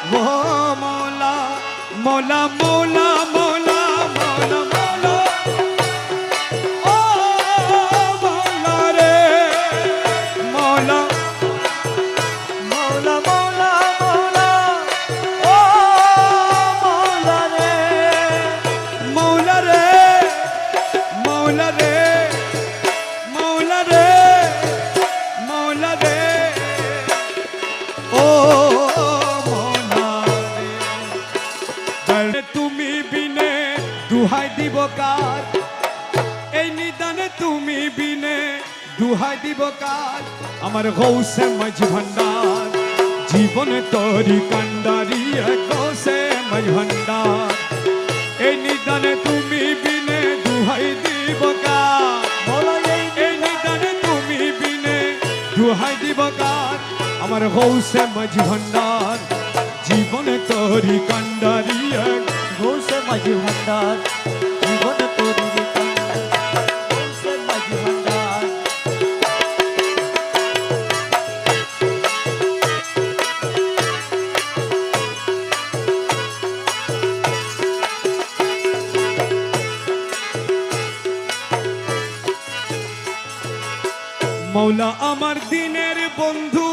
ও মৌলা মৌলা মৌলা মৌলা মৌলা মৌলা ও মৌলা রে মৌলা মৌলা মৌলা মৌলা ও মৌলা রে মৌলা রে মৌলা রে মৌলা রে মৌলা রে ও মৌলা রে তুমি বিনে দুহাই দিব কার এই নিদানে তুমি বিনে দুহাই দিব কার আমার গৌসে মাঝ ভান্ডার জীবনে তরি কান্ডারি গৌসে মাঝ ভান্ডার এই নিদানে তুমি বিনে দুহাই দিব কার এই নিদানে তুমি বিনে দুহাই দিব কার আমার গৌসে মাঝ ভান্ডার জীবনে তরি কান্ডারি গৌসে মাঝি ভান্ডার জীবন তোরি গৌসে মাঝি ভান্ডার মৌলা আমার দিনের বন্ধু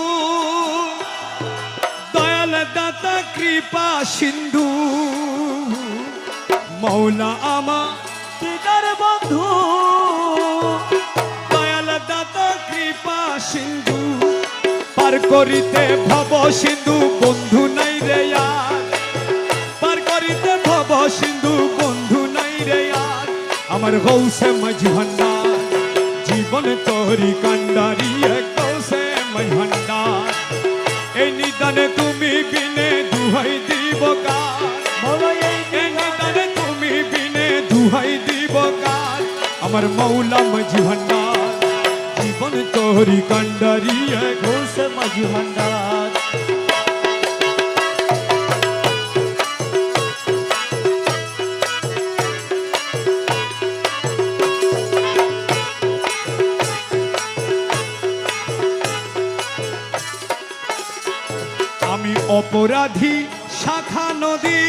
দয়াল দাতা কৃপা সিন্ধু মৌলা আমার দিদার বন্ধু দয়াল দাতা কৃপা সিন্ধু পার করিতে ভব সিন্ধু বন্ধু নাই রে আর পার করিতে ভব সিন্ধু বন্ধু নাই রে আর আমার গৌসে মাঝ ভান্ডার জীবন তোরি কান্ডারি গৌসে মাঝ ভান্ডার এই নিদানে তুমি বিনে দুহাই দিব কার মৌলা এই নিদানে তুমি বিনে দুহাই দিব কার আমার মৌলা মাঝ ভান্ডার জীবন তোরি কান্ডারি গৌসে মাঝি ভান্ডার আমি অপরাধী শাখা নদী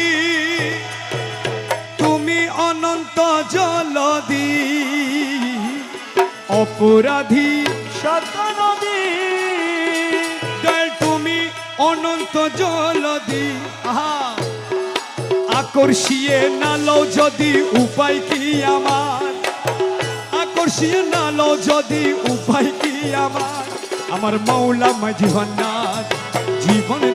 তুমি অনন্ত জলদি অপরাধী সত্য নদী দয়াল তুমি অনন্ত জলদি আহা আকর্ষিয়ে নালো যদি উপায় কি আমার আকর্ষিয়ে নালো যদি উপায় কি আমার মৌলা মাঝ ভান্ডার জীবন